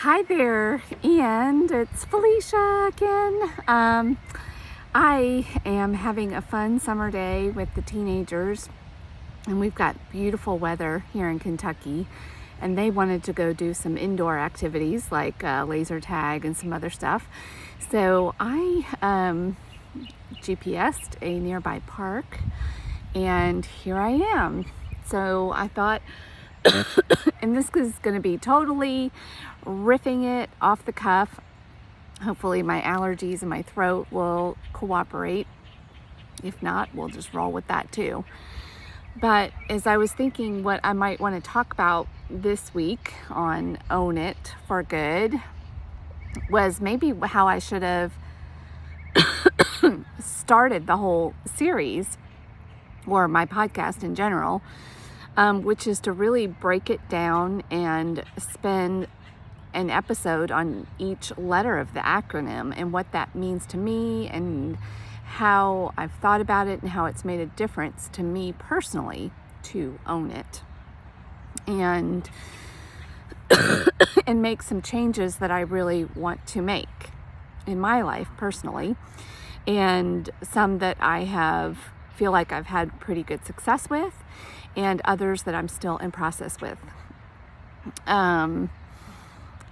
Hi there, and it's Felicia again. I am having a fun summer day with the teenagers, and we've got beautiful weather here in Kentucky, and they wanted to go do some indoor activities like laser tag and some other stuff. So I GPS'd a nearby park, and here I am. So I thought, and this is going to be totally riffing it off the cuff. Hopefully my allergies and my throat will cooperate. If not, we'll just roll with that too. But as I was thinking what I might want to talk about this week on Own It for Good was maybe how I should have started the whole series, or my podcast in general, which is to really break it down and spend an episode on each letter of the acronym and what that means to me and how I've thought about it and how it's made a difference to me personally to own it and and make some changes that I really want to make in my life personally, and some that I feel like I've had pretty good success with, and others that I'm still in process with.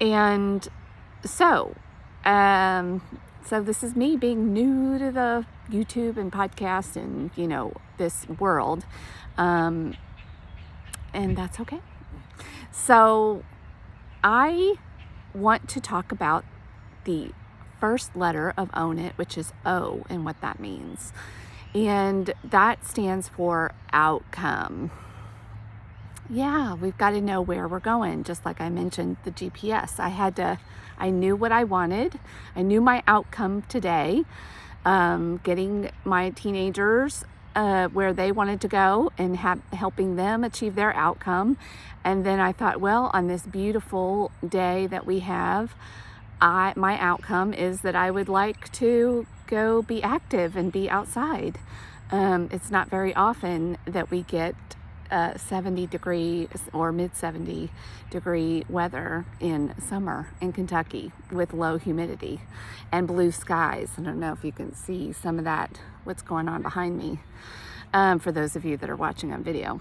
And so this is me being new to the YouTube and podcast and, this world. And that's okay. So I want to talk about the first letter of Own It, which is O, and what that means. And that stands for outcome. Yeah, we've got to know where we're going. Just like I mentioned, the GPS. I knew what I wanted. I knew my outcome today, getting my teenagers where they wanted to go and helping them achieve their outcome. And then I thought, well, on this beautiful day that we have, my outcome is that I would like to go be active and be outside. It's not very often that we get 70 degree or mid 70 degree weather in summer in Kentucky with low humidity and blue skies. I don't know if you can see some of that, what's going on behind me, for those of you that are watching on video.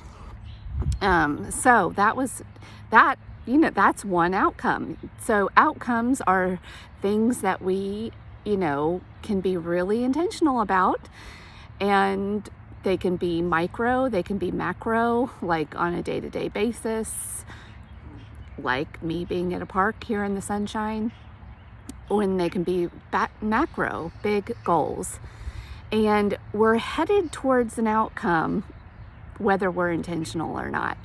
So that's one outcome. So outcomes are things that we, can be really intentional about, and they can be micro, they can be macro, like on a day-to-day basis, like me being at a park here in the sunshine, when they can be macro, big goals. And we're headed towards an outcome, whether we're intentional or not.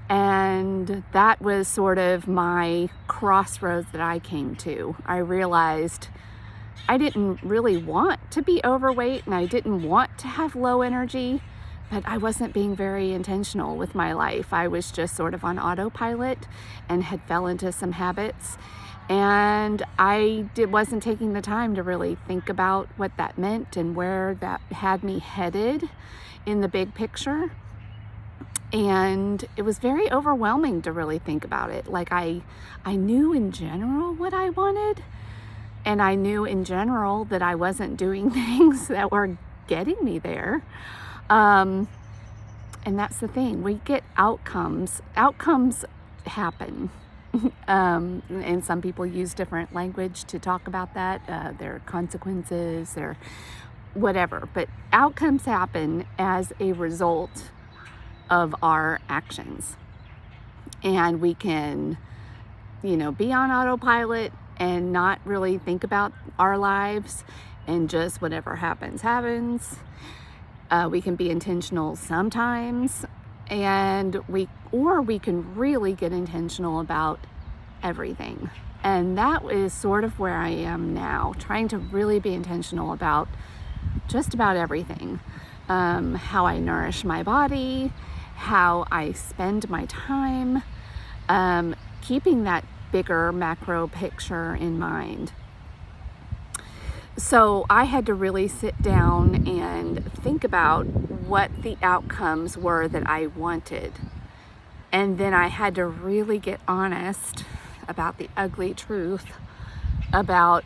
And that was sort of my crossroads that I came to. I realized I didn't really want to be overweight, and I didn't want to have low energy, but I wasn't being very intentional with my life. I was just sort of on autopilot and had fell into some habits, and I wasn't taking the time to really think about what that meant and where that had me headed in the big picture. And it was very overwhelming to really think about it. Like I knew in general what I wanted, and I knew in general that I wasn't doing things that were getting me there. And that's the thing. We get outcomes. Outcomes happen. And some people use different language to talk about that. Their consequences, their whatever. But outcomes happen as a result of our actions. And we can, be on autopilot and not really think about our lives, and just whatever happens. We can be intentional sometimes, and we can really get intentional about everything. And that is sort of where I am now, trying to really be intentional about just about everything. How I nourish my body, how I spend my time, keeping that bigger macro picture in mind. So I had to really sit down and think about what the outcomes were that I wanted. And then I had to really get honest about the ugly truth about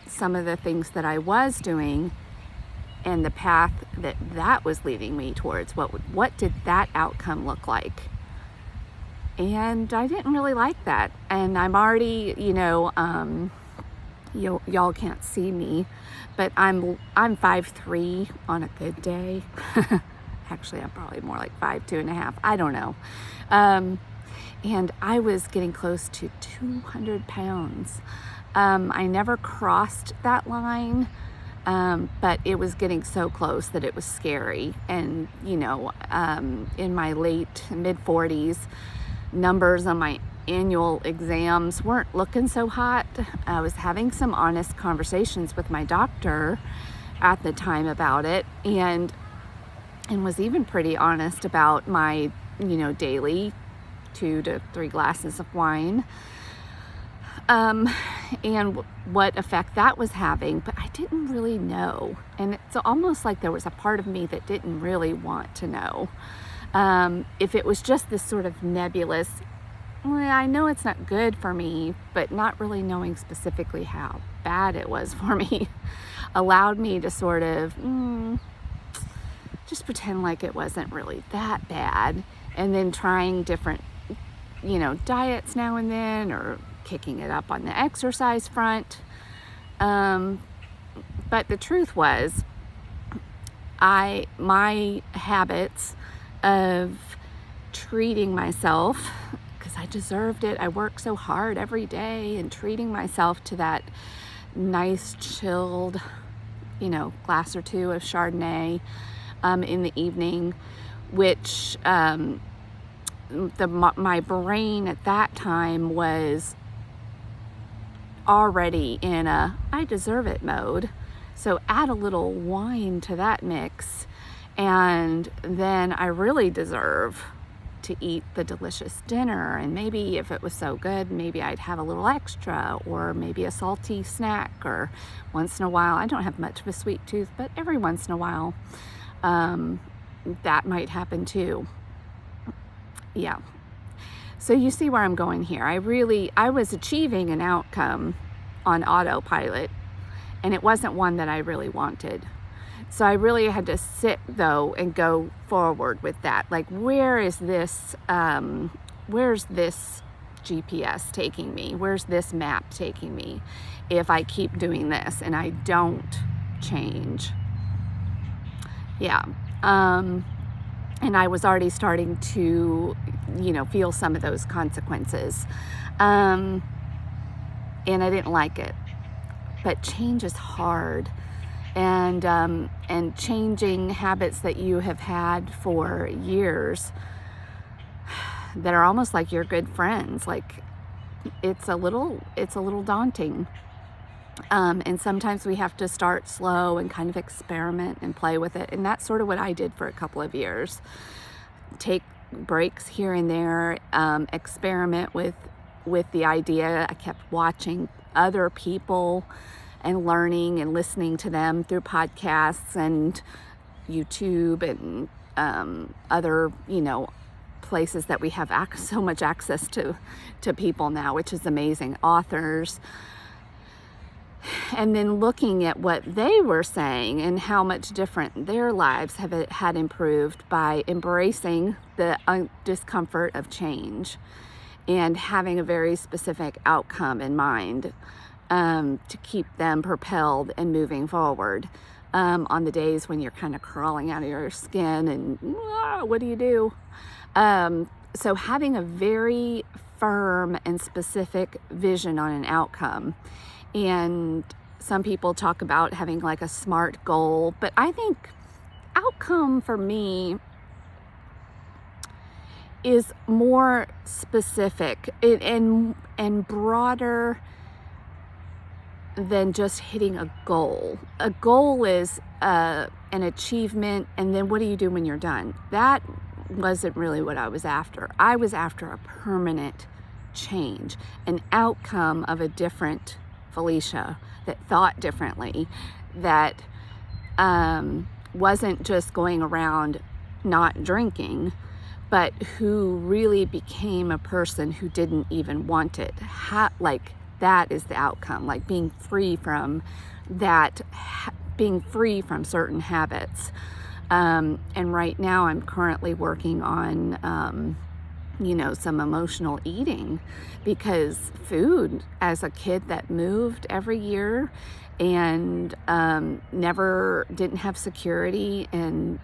some of the things that I was doing and the path that was leading me towards. What did that outcome look like? And I didn't really like that. And I'm already, y'all can't see me, but I'm 5'3" on a good day. Actually, I'm probably more like 5'2.5". I don't know. And I was getting close to 200 pounds. I never crossed that line, but it was getting so close that it was scary. And, in my mid-40s, numbers on my annual exams weren't looking so hot. I was having some honest conversations with my doctor at the time about it, and was even pretty honest about my, daily 2 to 3 glasses of wine, and what effect that was having, but I didn't really know. And it's almost like there was a part of me that didn't really want to know. If it was just this sort of nebulous, well, I know it's not good for me, but not really knowing specifically how bad it was for me allowed me to sort of just pretend like it wasn't really that bad, and then trying different, diets now and then, or kicking it up on the exercise front. But the truth was, my habits of treating myself, because I deserved it. I worked so hard every day, and treating myself to that nice chilled, glass or two of Chardonnay in the evening, which my brain at that time was already in a I deserve it mode. So add a little wine to that mix, and then I really deserve to eat the delicious dinner. And maybe if it was so good, maybe I'd have a little extra, or maybe a salty snack, or once in a while, I don't have much of a sweet tooth, but every once in a while, that might happen too. Yeah. So you see where I'm going here. I was achieving an outcome on autopilot, and it wasn't one that I really wanted. So I really had to sit, though, and go forward with that. Like, where's this GPS taking me? Where's this map taking me if I keep doing this and I don't change? Yeah. And I was already starting to, feel some of those consequences. And I didn't like it. But change is hard. And changing habits that you have had for years that are almost like your good friends, like it's a little daunting. And sometimes we have to start slow and kind of experiment and play with it. And that's sort of what I did for a couple of years. Take breaks here and there, experiment with the idea. I kept watching other people and learning and listening to them through podcasts and YouTube and other, places that we have so much access to people now, which is amazing. Authors. And then looking at what they were saying and how much different their lives had improved by embracing the discomfort of change and having a very specific outcome in mind, to keep them propelled and moving forward on the days when you're kind of crawling out of your skin and what do you do? So having a very firm and specific vision on an outcome. And some people talk about having like a SMART goal, but I think outcome for me is more specific and broader than just hitting a goal. A goal is an achievement, and then what do you do when you're done? That wasn't really what I was after. I was after a permanent change, an outcome of a different Felicia that thought differently, that wasn't just going around not drinking, but who really became a person who didn't even want it. Like, that is the outcome, like being free from that, being free from certain habits. And right now I'm currently working on, some emotional eating, because food, as a kid that moved every year and never didn't have security in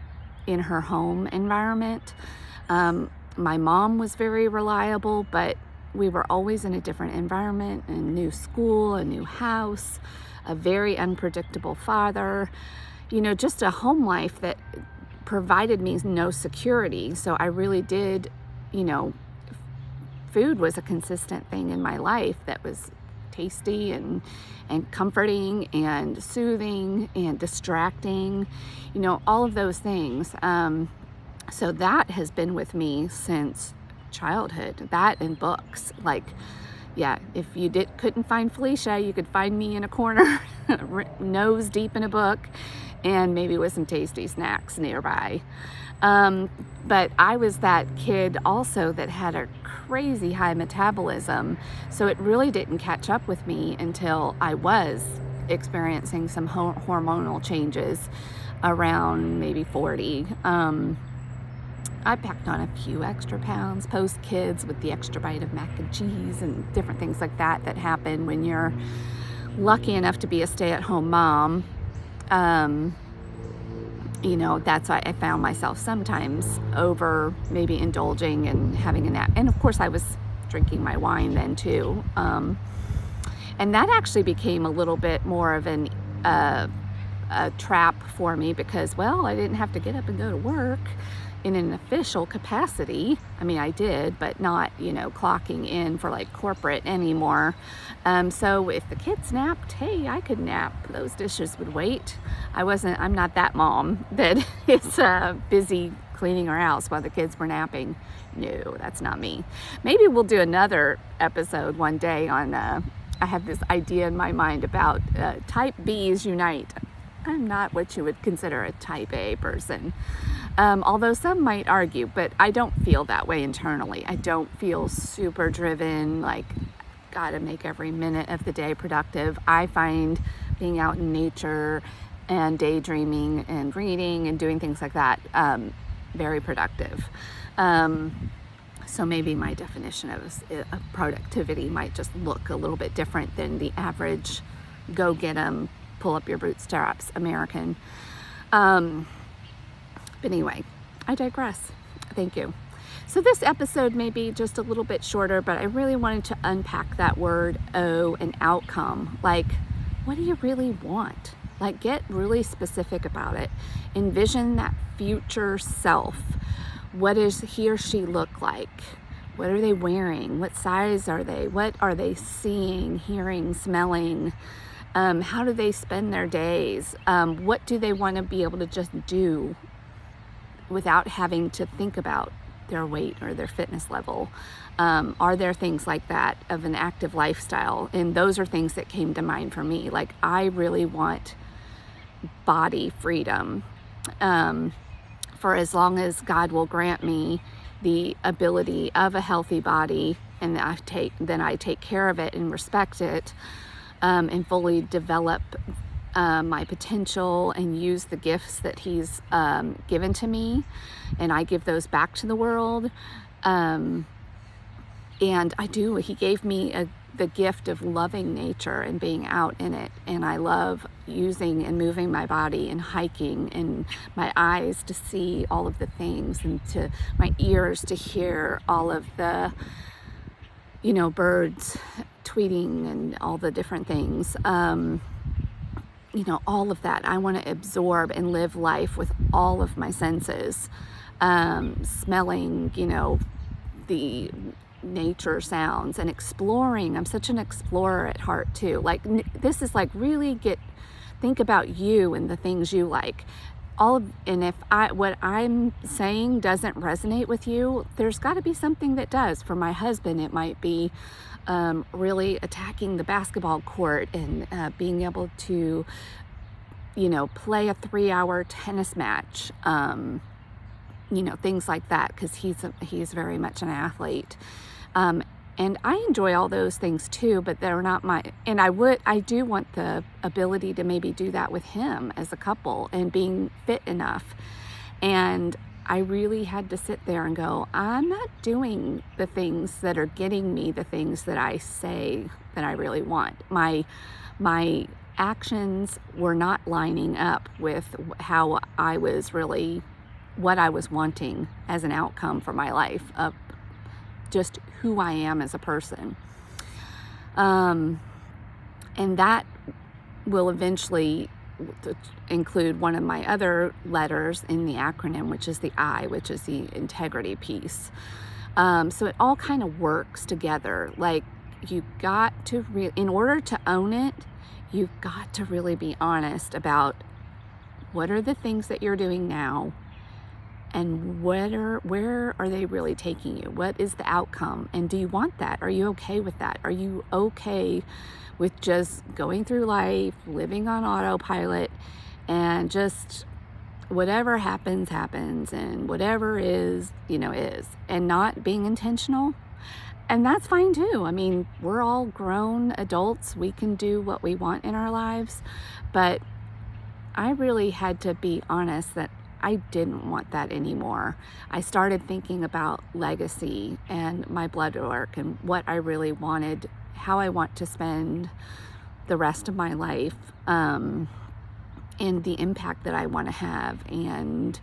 her home environment. My mom was very reliable, but we were always in a different environment, a new school, a new house, a very unpredictable father, just a home life that provided me no security. So I really did, food was a consistent thing in my life that was tasty and comforting and soothing and distracting, all of those things. So that has been with me since childhood, that and books. Like, yeah, if you couldn't find Felicia, you could find me in a corner, nose deep in a book, and maybe with some tasty snacks nearby. But I was that kid also that had a crazy high metabolism, so it really didn't catch up with me until I was experiencing some hormonal changes around maybe 40. I packed on a few extra pounds post kids with the extra bite of mac and cheese and different things like that happen when you're lucky enough to be a stay-at-home mom. That's why I found myself sometimes over maybe indulging and having a nap. And of course I was drinking my wine then too. And that actually became a little bit more of a trap for me, because, well, I didn't have to get up and go to work in an official capacity. I mean, I did, but not, clocking in for like corporate anymore. So if the kids napped, hey, I could nap. Those dishes would wait. I'm not that mom that is busy cleaning her house while the kids were napping. No, that's not me. Maybe we'll do another episode one day on, I have this idea in my mind about type B's unite. I'm not what you would consider a type A person. Although some might argue, but I don't feel that way internally. I don't feel super driven, like, gotta make every minute of the day productive. I find being out in nature and daydreaming and reading and doing things like that very productive. So maybe my definition of productivity might just look a little bit different than the average go get 'em, pull up your bootstraps American. But anyway, I digress. Thank you. So this episode may be just a little bit shorter, but I really wanted to unpack that word, an outcome. Like, what do you really want? Like, get really specific about it. Envision that future self. What does he or she look like? What are they wearing? What size are they? What are they seeing, hearing, smelling? How do they spend their days? What do they want to be able to just do without having to think about their weight or their fitness level? Are there things like that of an active lifestyle? And those are things that came to mind for me. Like, I really want body freedom for as long as God will grant me the ability of a healthy body, and I take care of it and respect it, and fully develop my potential and use the gifts that he's given to me, and I give those back to the world. And I do. He gave me the gift of loving nature and being out in it, and I love using and moving my body and hiking, and my eyes to see all of the things, and to my ears to hear all of the birds tweeting and all the different things. All of that. I want to absorb and live life with all of my senses. Smelling, the nature sounds, and exploring. I'm such an explorer at heart too. Like, this is like really think about you and the things you like. And if what I'm saying doesn't resonate with you, there's got to be something that does. For my husband, it might be really attacking the basketball court and being able to, play a 3-hour tennis match. things like that, because he's very much an athlete. And I enjoy all those things too, but they're not and I do want the ability to maybe do that with him as a couple and being fit enough. And I really had to sit there and go, I'm not doing the things that are getting me the things that I say that I really want. My actions were not lining up with how I was really, what I was wanting as an outcome for my life, of just who I am as a person. And that will eventually include one of my other letters in the acronym, which is the I, which is the integrity piece. So it all kind of works together. Like, you got to in order to own it, you've got to really be honest about what are the things that you're doing now, and where are they really taking you? What is the outcome? And do you want that? Are you okay with that? Are you okay with just going through life, living on autopilot, and just whatever happens, and whatever is, is, and not being intentional? And that's fine too. I mean, we're all grown adults. We can do what we want in our lives. But I really had to be honest that I didn't want that anymore. I started thinking about legacy and my blood work and what I really wanted, how I want to spend the rest of my life, and the impact that I want to have, and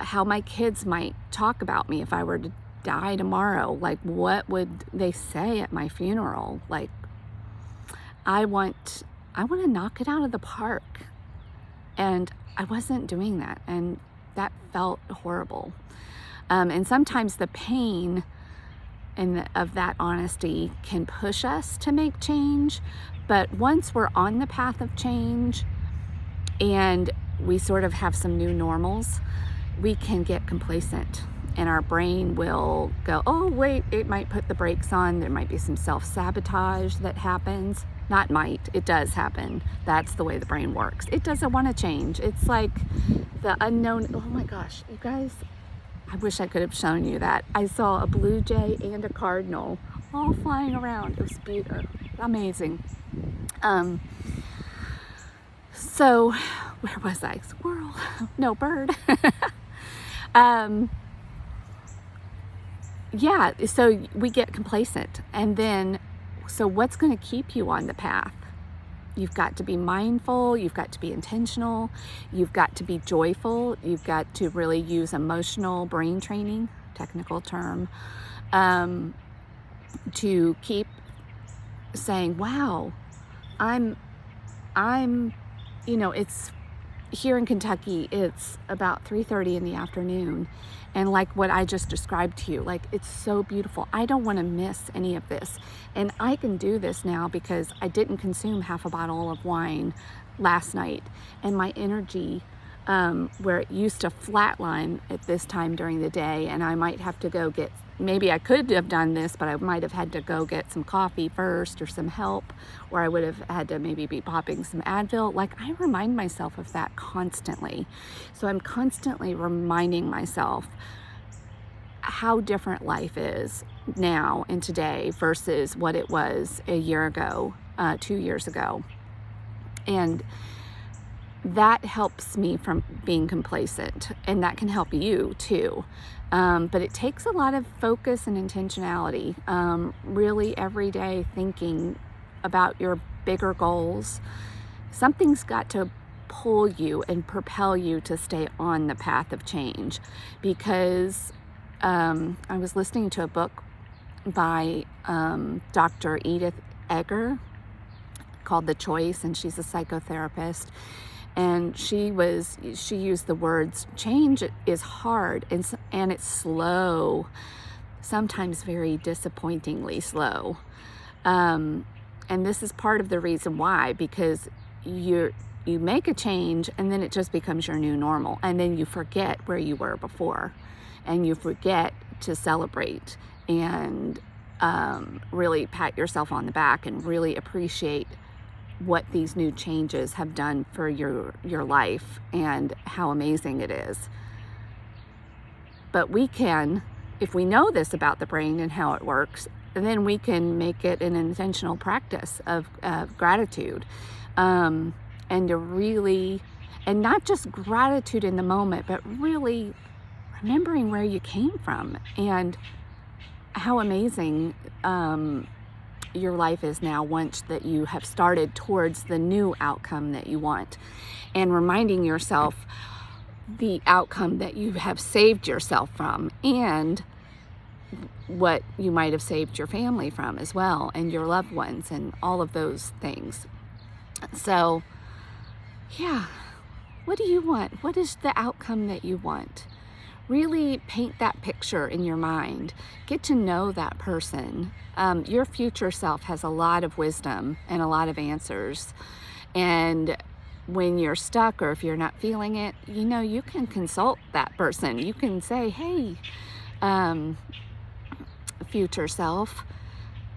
how my kids might talk about me if I were to die tomorrow. Like, what would they say at my funeral? Like, I want to knock it out of the park. And I wasn't doing that, and that felt horrible. And sometimes the pain of that honesty can push us to make change. But once we're on the path of change and we sort of have some new normals, we can get complacent, and our brain will go, oh, wait, it might put the brakes on. There might be some self-sabotage that happens. Not might, it does happen. That's the way the brain works. It doesn't want to change. It's like the unknown. Oh my gosh, you guys, I wish I could have shown you that. I saw a blue jay and a cardinal all flying around. It was beautiful, amazing. So where was I? Squirrel, no, bird. Yeah, so we get complacent, and then, so what's going to keep you on the path? You've got to be mindful, you've got to be intentional, you've got to be joyful, you've got to really use emotional brain training, technical term, to keep saying, wow, I'm, it's here in Kentucky, it's about 3:30 in the afternoon. And like what I just described to you, like, it's so beautiful. I don't want to miss any of this. And I can do this now because I didn't consume half a bottle of wine last night. And my energy, where it used to flatline at this time during the day, and I might have to go get, maybe I could have done this, but I might have had to go get some coffee first or some help, or I would have had to maybe be popping some Advil. Like, I remind myself of that constantly. So I'm constantly reminding myself how different life is now and today versus what it was a year ago, 2 years ago. And that helps me from being complacent, and that can help you too. But it takes a lot of focus and intentionality, really every day thinking about your bigger goals. Something's got to pull you and propel you to stay on the path of change, because I was listening to a book by Dr. Edith Eger called The Choice, and she's a psychotherapist. And she used the words, change is hard and it's slow, sometimes very disappointingly slow. And this is part of the reason why, because you make a change and then it just becomes your new normal. And then you forget where you were before, and you forget to celebrate and really pat yourself on the back and really appreciate what these new changes have done for your life and how amazing it is. But we can, if we know this about the brain and how it works, then we can make it an intentional practice of gratitude, and to really, and not just gratitude in the moment, but really remembering where you came from and how amazing your life is now once that you have started towards the new outcome that you want, and reminding yourself the outcome that you have saved yourself from, and what you might have saved your family from as well, and your loved ones, and all of those things. So yeah, what do you want? What is the outcome that you want? Really paint that picture in your mind. Get to know that person. Your future self has a lot of wisdom and a lot of answers. And when you're stuck, or if you're not feeling it, you can consult that person. You can say, hey, future self,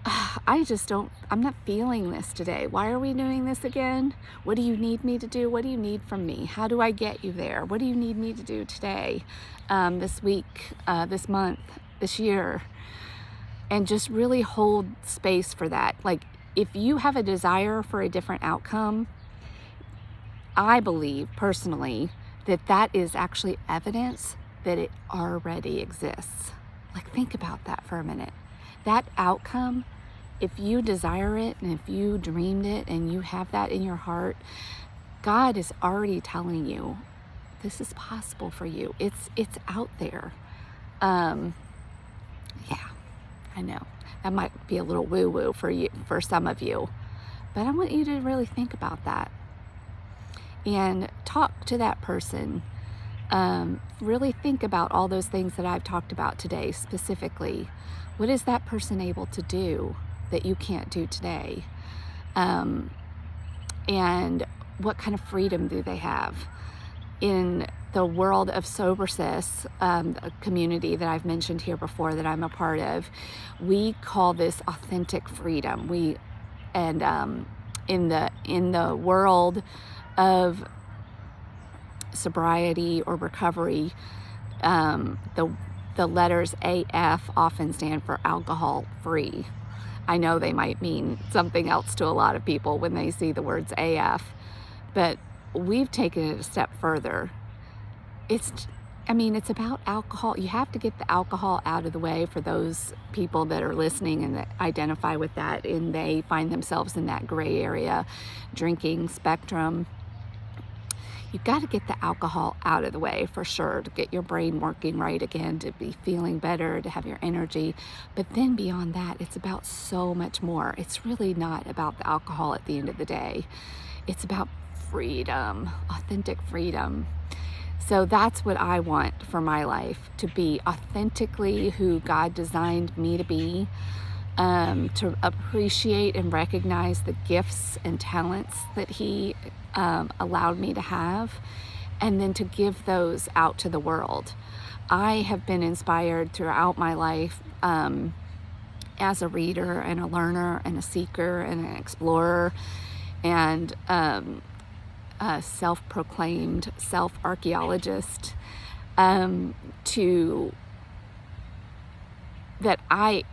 I'm not feeling this today. Why are we doing this again? What do you need me to do? What do you need from me? How do I get you there? What do you need me to do today, this week, this month, this year? And just really hold space for that. Like, if you have a desire for a different outcome, I believe personally that is actually evidence that it already exists. Like, think about that for a minute. That outcome, if you desire it and if you dreamed it and you have that in your heart, God is already telling you this is possible for you. It's out there. Yeah, I know that might be a little woo-woo for some of you, but I want you to really think about that and talk to that person. Really think about all those things that I've talked about today specifically. What is that person able to do that you can't do today? And what kind of freedom do they have? In the world of Sobersis, a community that I've mentioned here before that I'm a part of, we call this authentic freedom. In the world of sobriety or recovery, the letters AF often stand for alcohol free. I know they might mean something else to a lot of people when they see the words AF, but we've taken it a step further. It's about alcohol. You have to get the alcohol out of the way for those people that are listening and that identify with that, and they find themselves in that gray area drinking spectrum. You've got to get the alcohol out of the way for sure, to get your brain working right again, to be feeling better, to have your energy. But then beyond that, it's about so much more. It's really not about the alcohol at the end of the day. It's about freedom, authentic freedom. So that's what I want for my life, to be authentically who God designed me to be, to appreciate and recognize the gifts and talents that He allowed me to have, and then to give those out to the world. I have been inspired throughout my life as a reader and a learner and a seeker and an explorer and a self-proclaimed self-archaeologist, that I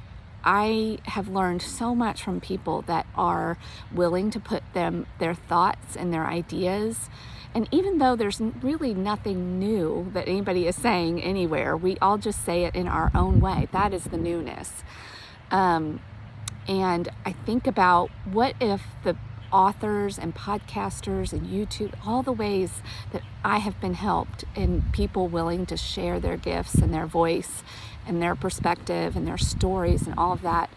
have learned so much from people that are willing to put their thoughts and their ideas. And even though there's really nothing new that anybody is saying anywhere, we all just say it in our own way. That is the newness. And I think about, what if the authors and podcasters and YouTube, all the ways that I have been helped, and people willing to share their gifts and their voice and their perspective and their stories and all of that,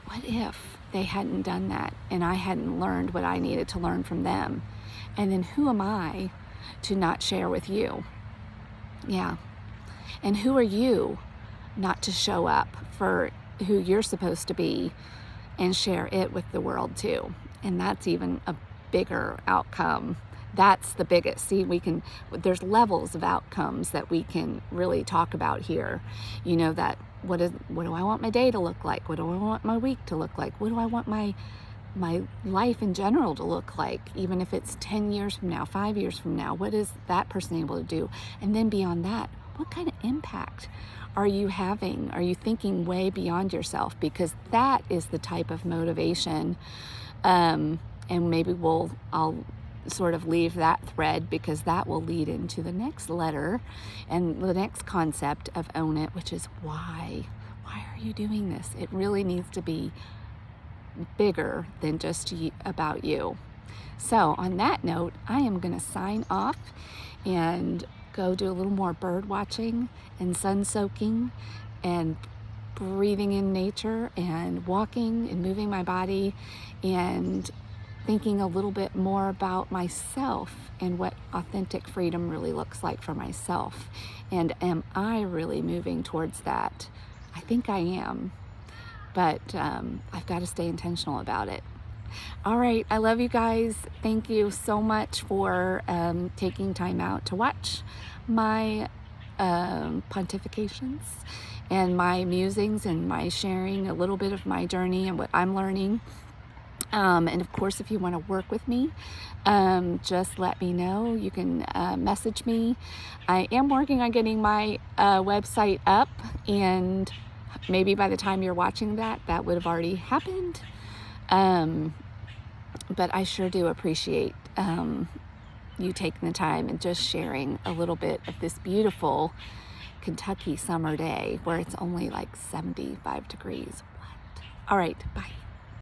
what if they hadn't done that and I hadn't learned what I needed to learn from them? And then who am I to not share with you? Yeah. And who are you not to show up for who you're supposed to be and share it with the world too? And that's even a bigger outcome. That's the biggest. See, there's levels of outcomes that we can really talk about here. That what do I want my day to look like? What do I want my week to look like? What do I want my life in general to look like? Even if it's 10 years from now, 5 years from now, what is that person able to do? And then beyond that, what kind of impact are you having? Are you thinking way beyond yourself? Because that is the type of motivation. And maybe I'll sort of leave that thread, because that will lead into the next letter and the next concept of own it, which is why. Why are you doing this? It really needs to be bigger than just about you. So on that note, I am going to sign off and go do a little more bird watching and sun soaking and breathing in nature and walking and moving my body and thinking a little bit more about myself and what authentic freedom really looks like for myself. And am I really moving towards that? I think I am, but I've got to stay intentional about it. All right, I love you guys. Thank you so much for taking time out to watch my pontifications and my musings and my sharing a little bit of my journey and what I'm learning. And of course, if you want to work with me, just let me know. You can message me. I am working on getting my website up, and maybe by the time you're watching that would have already happened. But I sure do appreciate you taking the time and just sharing a little bit of this beautiful Kentucky summer day where it's only like 75 degrees. What? All right, bye.